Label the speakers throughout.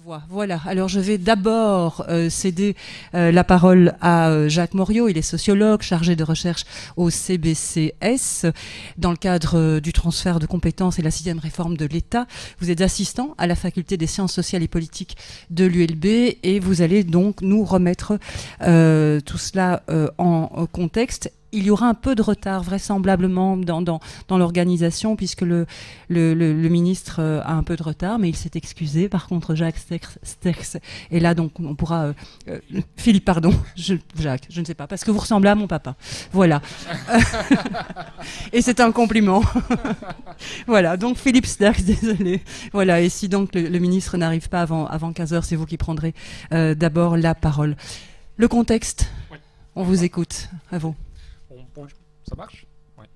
Speaker 1: Voilà, alors je vais d'abord céder la parole à Jacques Moriot. Il est sociologue chargé de recherche au CBCS dans le cadre du transfert de compétences et la 6e réforme de l'État. Vous êtes assistant à la faculté des sciences sociales et politiques de l'ULB et vous allez donc nous remettre tout cela en contexte. Il y aura un peu de retard vraisemblablement dans l'organisation puisque le ministre a un peu de retard, mais il s'est excusé. Par contre, Jacques Sterckx est là, donc on pourra... Philippe, pardon. Jacques, je ne sais pas, parce que vous ressemblez à mon papa. Voilà. Et c'est un compliment. Voilà, donc Philippe Sterckx, désolé. Voilà, et si donc le ministre n'arrive pas avant 15h, c'est vous qui prendrez d'abord la parole. Le contexte, oui. On vous écoute, à vous.
Speaker 2: Bonjour, ça marche? Oui.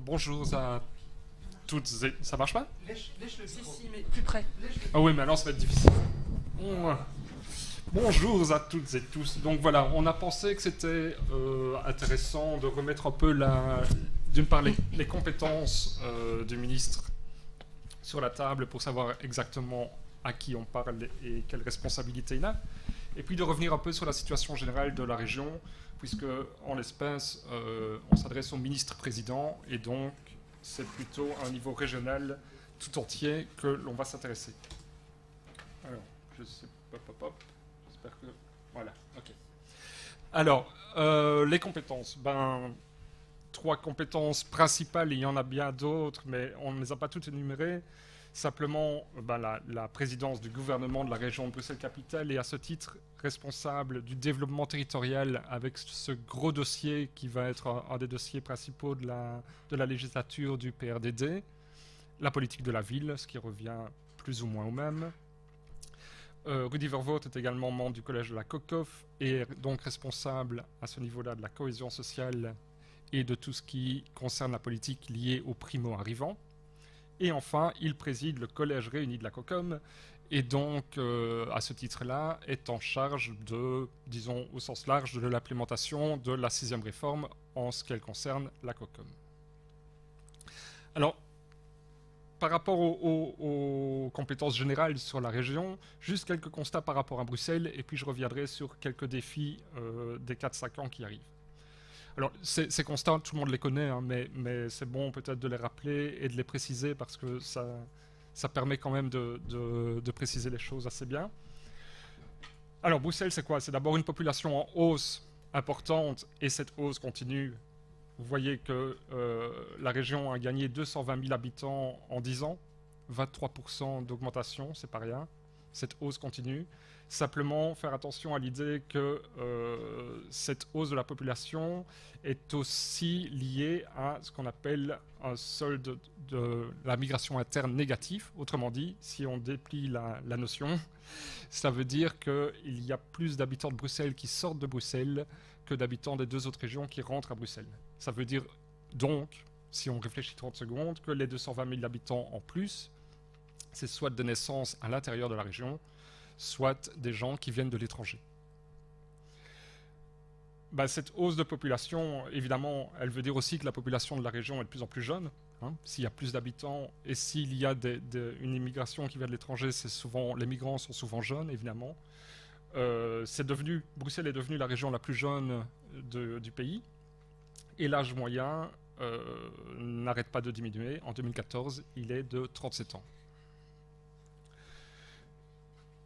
Speaker 2: Bonjour à toutes et... Ça marche pas?
Speaker 1: Lèche-le, si, mais plus près.
Speaker 2: Ah oui, mais alors ça va être difficile. Bonjour à toutes et tous. Donc voilà, on a pensé que c'était intéressant de remettre un peu d'une part les compétences du ministre sur la table pour savoir exactement à qui on parle et quelles responsabilités il a. Et puis de revenir un peu sur la situation générale de la région, puisque en l'espèce, on s'adresse au ministre-président, et donc c'est plutôt à un niveau régional tout entier que l'on va s'intéresser. Alors, je sais pas, j'espère que... Voilà, ok. Alors, les compétences. Ben, 3 compétences principales, il y en a bien d'autres, mais on ne les a pas toutes énumérées. Simplement, ben, la présidence du gouvernement de la région de Bruxelles-Capitale est à ce titre responsable du développement territorial avec ce gros dossier qui va être un des dossiers principaux de la législature du PRDD, la politique de la ville, ce qui revient plus ou moins au même. Rudy Vervoort est également membre du collège de la COCOF et est donc responsable à ce niveau-là de la cohésion sociale et de tout ce qui concerne la politique liée aux primo-arrivants. Et enfin, il préside le collège réuni de la COCOM et donc, à ce titre-là, est en charge de, disons au sens large, de l'implémentation de la 6e réforme en ce qu'elle concerne la COCOM. Alors, par rapport aux compétences générales sur la région, juste quelques constats par rapport à Bruxelles, et puis je reviendrai sur quelques défis des 4-5 ans qui arrivent. Alors, ces constats, tout le monde les connaît, hein, mais c'est bon peut-être de les rappeler et de les préciser parce que ça permet quand même de préciser les choses assez bien. Alors, Bruxelles, c'est quoi? C'est d'abord une population en hausse importante et cette hausse continue. Vous voyez que la région a gagné 220 000 habitants en 10 ans, 23% d'augmentation, c'est pas rien. Cette hausse continue. Simplement, faire attention à l'idée que cette hausse de la population est aussi liée à ce qu'on appelle un solde de la migration interne négatif. Autrement dit, si on déplie la notion, ça veut dire qu'il y a plus d'habitants de Bruxelles qui sortent de Bruxelles que d'habitants des 2 autres régions qui rentrent à Bruxelles. Ça veut dire donc, si on réfléchit 30 secondes, que les 220 000 habitants en plus, c'est soit des naissances à l'intérieur de la région, soit des gens qui viennent de l'étranger. Bah, cette hausse de population, évidemment, elle veut dire aussi que la population de la région est de plus en plus jeune. Hein. S'il y a plus d'habitants et s'il y a une immigration qui vient de l'étranger, les migrants sont souvent jeunes, évidemment. Bruxelles est devenue la région la plus jeune du pays. Et l'âge moyen n'arrête pas de diminuer. En 2014, il est de 37 ans.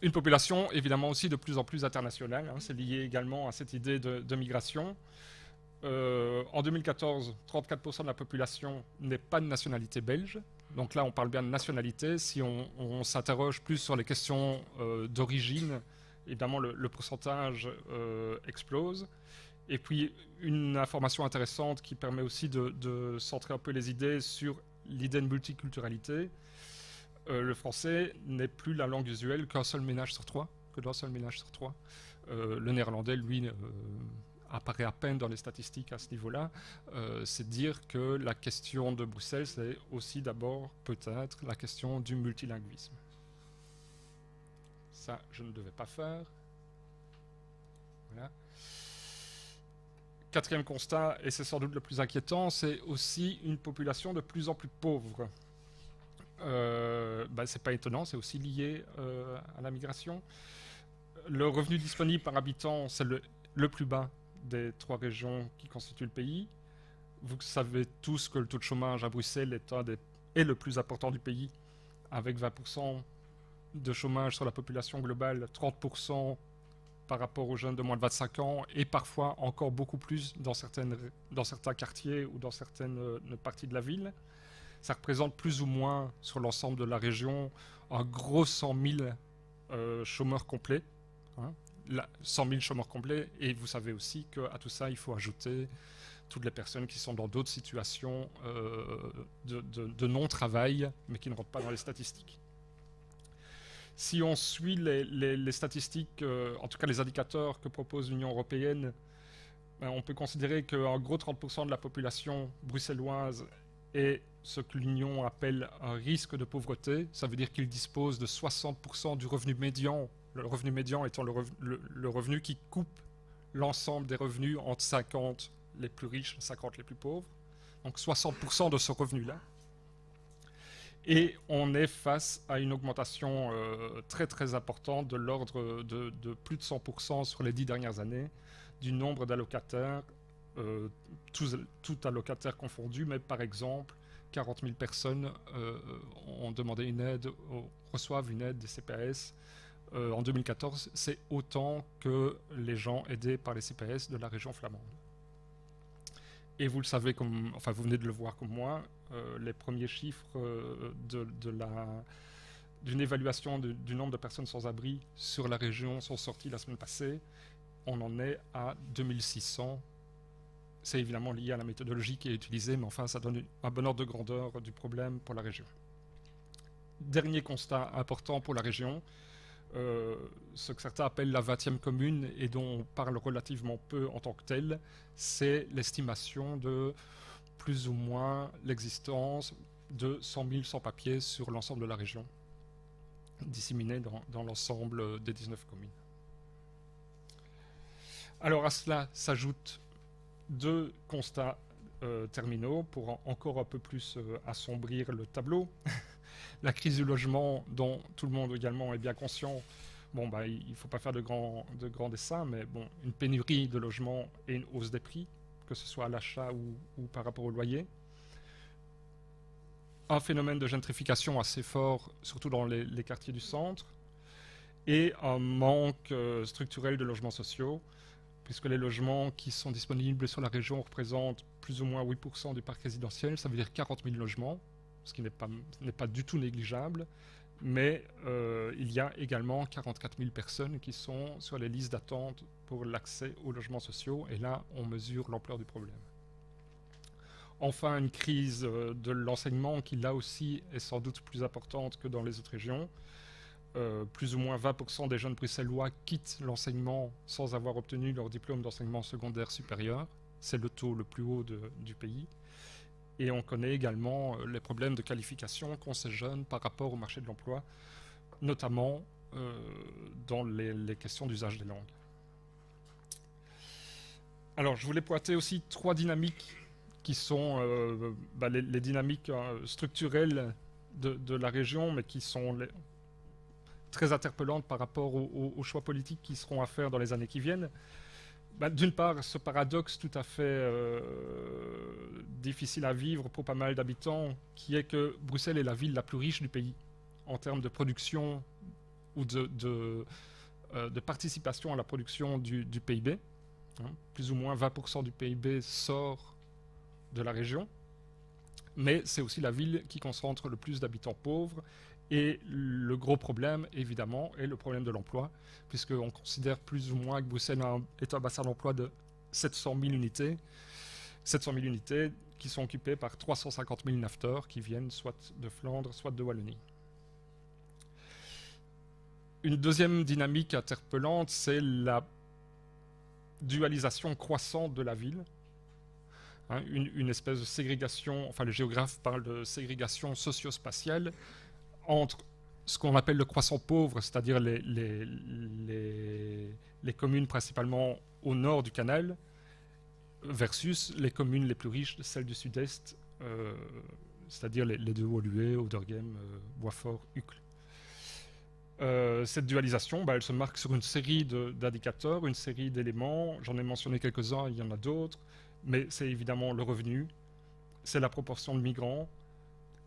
Speaker 2: Une population, évidemment, aussi de plus en plus internationale. Hein, c'est lié également à cette idée de migration. En 2014, 34% de la population n'est pas de nationalité belge. Donc là, on parle bien de nationalité. Si on s'interroge plus sur les questions d'origine, évidemment, le pourcentage explose. Et puis, une information intéressante qui permet aussi de centrer un peu les idées sur l'idée de multiculturalité. Le français n'est plus la langue usuelle qu'un seul ménage sur 3, le néerlandais, lui, apparaît à peine dans les statistiques à ce niveau-là. C'est dire que la question de Bruxelles, c'est aussi d'abord peut-être la question du multilinguisme. Ça, je ne devais pas faire. Voilà. 4e constat, et c'est sans doute le plus inquiétant, c'est aussi une population de plus en plus pauvre. c'est pas étonnant, c'est aussi lié à la migration. Le revenu disponible par habitant, c'est le plus bas des 3 régions qui constituent le pays. Vous savez tous que le taux de chômage à Bruxelles est le plus important du pays, avec 20% de chômage sur la population globale, 30% par rapport aux jeunes de moins de 25 ans, et parfois encore beaucoup plus dans certains quartiers ou dans certaines parties de la ville. Ça représente plus ou moins, sur l'ensemble de la région, un gros 100 000 chômeurs complets. 100 000 chômeurs complets, et vous savez aussi qu'à tout ça, il faut ajouter toutes les personnes qui sont dans d'autres situations de non-travail, mais qui ne rentrent pas dans les statistiques. Si on suit les statistiques, en tout cas les indicateurs que propose l'Union européenne, on peut considérer qu'un gros 30% de la population bruxelloise est ce que l'Union appelle un risque de pauvreté. Ça veut dire qu'il dispose de 60% du revenu médian, le revenu médian étant le revenu qui coupe l'ensemble des revenus entre 50 les plus riches, 50 les plus pauvres. Donc 60% de ce revenu-là. Et on est face à une augmentation très très importante de l'ordre de plus de 100% sur les 10 dernières années du nombre d'allocataires, tous allocataires confondus, mais par exemple 40 000 personnes ont demandé une aide, reçoivent une aide des CPAS. En 2014, c'est autant que les gens aidés par les CPAS de la région flamande. Et vous le savez, vous venez de le voir comme moi, les premiers chiffres d'une évaluation du nombre de personnes sans abri sur la région sont sortis la semaine passée. On en est à 2600. C'est évidemment lié à la méthodologie qui est utilisée, mais enfin, ça donne un bon ordre de grandeur du problème pour la région. Dernier constat important pour la région, ce que certains appellent la 20e commune et dont on parle relativement peu en tant que telle, c'est l'estimation de plus ou moins l'existence de 100 000 sans-papiers sur l'ensemble de la région, disséminés dans l'ensemble des 19 communes. Alors à cela s'ajoutent 2 constats terminaux pour encore un peu plus assombrir le tableau. La crise du logement, dont tout le monde également est bien conscient, il ne faut pas faire de grands dessins, mais une pénurie de logements et une hausse des prix, que ce soit à l'achat ou par rapport au loyer. Un phénomène de gentrification assez fort, surtout dans les quartiers du centre, et un manque structurel de logements sociaux, puisque les logements qui sont disponibles sur la région représentent plus ou moins 8% du parc résidentiel, ça veut dire 40 000 logements, ce qui n'est pas du tout négligeable, mais il y a également 44 000 personnes qui sont sur les listes d'attente pour l'accès aux logements sociaux, et là, on mesure l'ampleur du problème. Enfin, une crise de l'enseignement qui, là aussi, est sans doute plus importante que dans les autres régions. Plus ou moins 20% des jeunes bruxellois quittent l'enseignement sans avoir obtenu leur diplôme d'enseignement secondaire supérieur. C'est le taux le plus haut du pays. Et on connaît également les problèmes de qualification qu'ont ces jeunes par rapport au marché de l'emploi, notamment dans les questions d'usage des langues. Alors, je voulais pointer aussi 3 dynamiques qui sont les dynamiques structurelles de la région, mais qui sont très interpellantes par rapport aux choix politiques qui seront à faire dans les années qui viennent. D'une part, ce paradoxe tout à fait difficile à vivre pour pas mal d'habitants, qui est que Bruxelles est la ville la plus riche du pays en termes de production ou de participation à la production du PIB. Plus ou moins 20% du PIB sort de la région, mais c'est aussi la ville qui concentre le plus d'habitants pauvres. Et le gros problème, évidemment, est le problème de l'emploi, puisqu'on considère plus ou moins que Bruxelles est un bassin d'emploi de 700 000 unités. 700 000 unités qui sont occupées par 350 000 nafteurs qui viennent soit de Flandre, soit de Wallonie. Une deuxième dynamique interpellante, c'est la dualisation croissante de la ville. Une espèce de ségrégation, enfin les géographes parlent de ségrégation socio-spatiale, entre ce qu'on appelle le croissant pauvre, c'est-à-dire les communes principalement au nord du canal, versus les communes les plus riches, celles du sud-est, c'est-à-dire les deux Woluwe, Auderghem, Boisfort, Uccle. Cette dualisation, elle se marque sur une série d'indicateurs, une série d'éléments. J'en ai mentionné quelques-uns, il y en a d'autres, mais c'est évidemment le revenu, c'est la proportion de migrants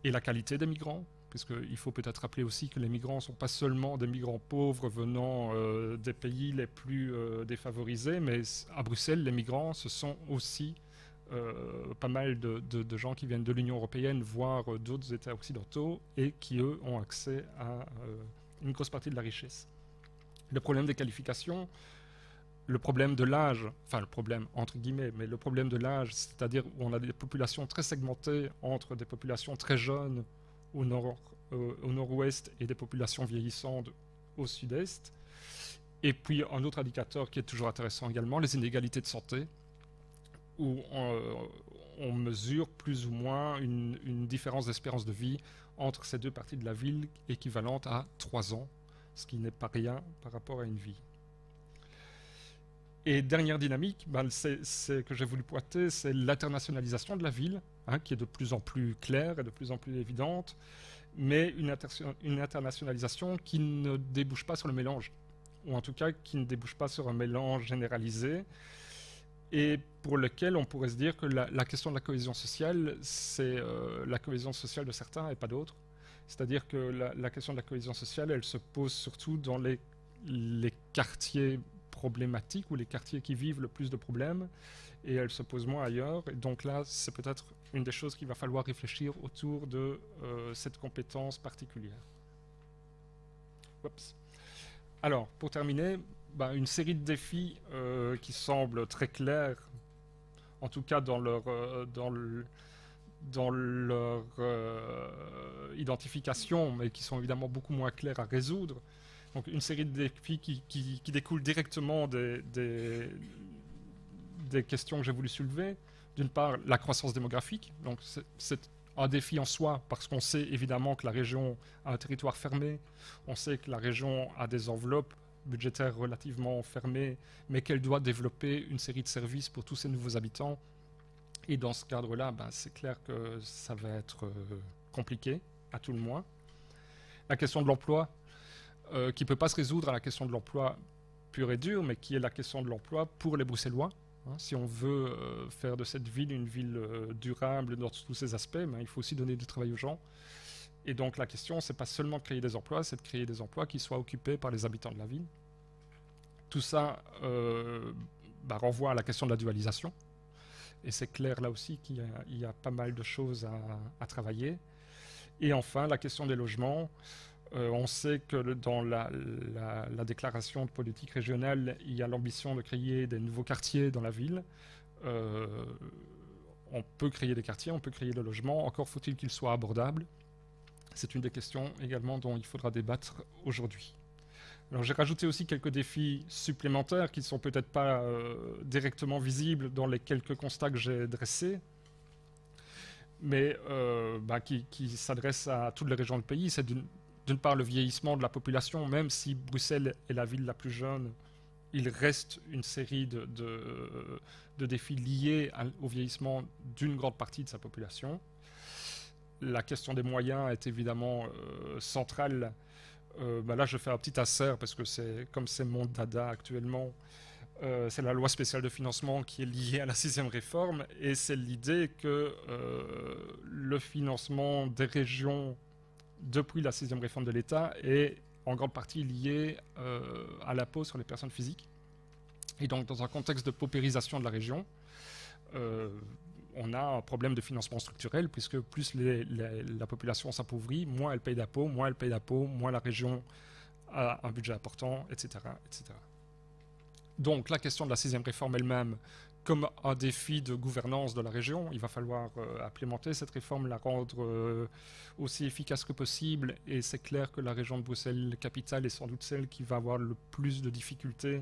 Speaker 2: et la qualité des migrants, puisqu'il faut peut-être rappeler aussi que les migrants ne sont pas seulement des migrants pauvres venant des pays les plus défavorisés, mais à Bruxelles, les migrants, ce sont aussi pas mal de gens qui viennent de l'Union européenne, voire d'autres États occidentaux, et qui, eux, ont accès à une grosse partie de la richesse. Le problème des qualifications, le problème de l'âge, enfin le problème entre guillemets, mais le problème de l'âge, c'est-à-dire où on a des populations très segmentées entre des populations très jeunes au nord-ouest et des populations vieillissantes au sud-est. Et puis un autre indicateur qui est toujours intéressant également, les inégalités de santé, où on mesure plus ou moins une différence d'espérance de vie entre ces deux parties de la ville équivalente à 3 ans, ce qui n'est pas rien par rapport à une vie. Et dernière dynamique, c'est que j'ai voulu pointer, c'est l'internationalisation de la ville, qui est de plus en plus claire et de plus en plus évidente, mais une internationalisation qui ne débouche pas sur le mélange, ou en tout cas qui ne débouche pas sur un mélange généralisé, et pour lequel on pourrait se dire que la question de la cohésion sociale, c'est la cohésion sociale de certains et pas d'autres. C'est-à-dire que la question de la cohésion sociale, elle se pose surtout dans les quartiers problématiques ou les quartiers qui vivent le plus de problèmes, et elle se pose moins ailleurs. Et donc là, c'est peut-être une des choses qu'il va falloir réfléchir autour de cette compétence particulière. Oups. Alors, pour terminer, une série de défis qui semblent très clairs, en tout cas dans leur identification, mais qui sont évidemment beaucoup moins clairs à résoudre. Donc une série de défis qui découlent directement des questions que j'ai voulu soulever. D'une part, la croissance démographique. Donc c'est un défi en soi, parce qu'on sait évidemment que la région a un territoire fermé, on sait que la région a des enveloppes budgétaires relativement fermées, mais qu'elle doit développer une série de services pour tous ces nouveaux habitants. Et dans ce cadre-là, c'est clair que ça va être compliqué, à tout le moins. La question de l'emploi, qui ne peut pas se résoudre à la question de l'emploi pur et dur, mais qui est la question de l'emploi pour les Bruxellois. Si on veut faire de cette ville une ville durable dans tous ses aspects, il faut aussi donner du travail aux gens. Et donc la question, c'est pas seulement de créer des emplois, c'est de créer des emplois qui soient occupés par les habitants de la ville. Tout ça renvoie à la question de la dualisation. Et c'est clair là aussi qu'il y a pas mal de choses à travailler. Et enfin, la question des logements. On sait que dans la déclaration de politique régionale, il y a l'ambition de créer des nouveaux quartiers dans la ville. On peut créer des quartiers, on peut créer des logements, encore faut-il qu'ils soient abordables. C'est une des questions également dont il faudra débattre aujourd'hui. Alors j'ai rajouté aussi quelques défis supplémentaires qui ne sont peut-être pas directement visibles dans les quelques constats que j'ai dressés, mais qui s'adressent à toutes les régions du pays. C'est d'une part le vieillissement de la population, même si Bruxelles est la ville la plus jeune, il reste une série de défis liés au vieillissement d'une grande partie de sa population. La question des moyens est évidemment centrale. Là, je fais un petit insert parce que comme c'est mon dada actuellement, c'est la loi spéciale de financement qui est liée à la 6e réforme, et c'est l'idée que le financement des régions depuis la 6e réforme de l'État est en grande partie lié à l'impôt sur les personnes physiques. Et donc, dans un contexte de paupérisation de la région, on a un problème de financement structurel, puisque plus la population s'appauvrit, moins elle paye d'impôts, moins la région a un budget important, etc., etc. Donc la question de la 6e réforme elle-même, comme un défi de gouvernance de la région, il va falloir implémenter cette réforme, la rendre aussi efficace que possible, et c'est clair que la région de Bruxelles-Capitale est sans doute celle qui va avoir le plus de difficultés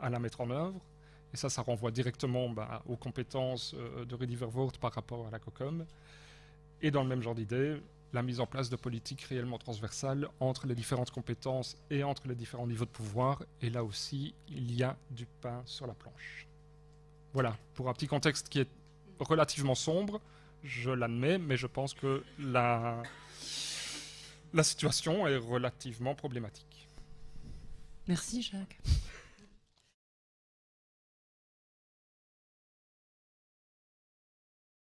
Speaker 2: à la mettre en œuvre. Et ça renvoie directement aux compétences de Rudy Verwoerd par rapport à la COCOM. Et dans le même genre d'idée, la mise en place de politiques réellement transversales entre les différentes compétences et entre les différents niveaux de pouvoir. Et là aussi, il y a du pain sur la planche. Voilà, pour un petit contexte qui est relativement sombre, je l'admets, mais je pense que la situation est relativement problématique.
Speaker 1: Merci Jacques.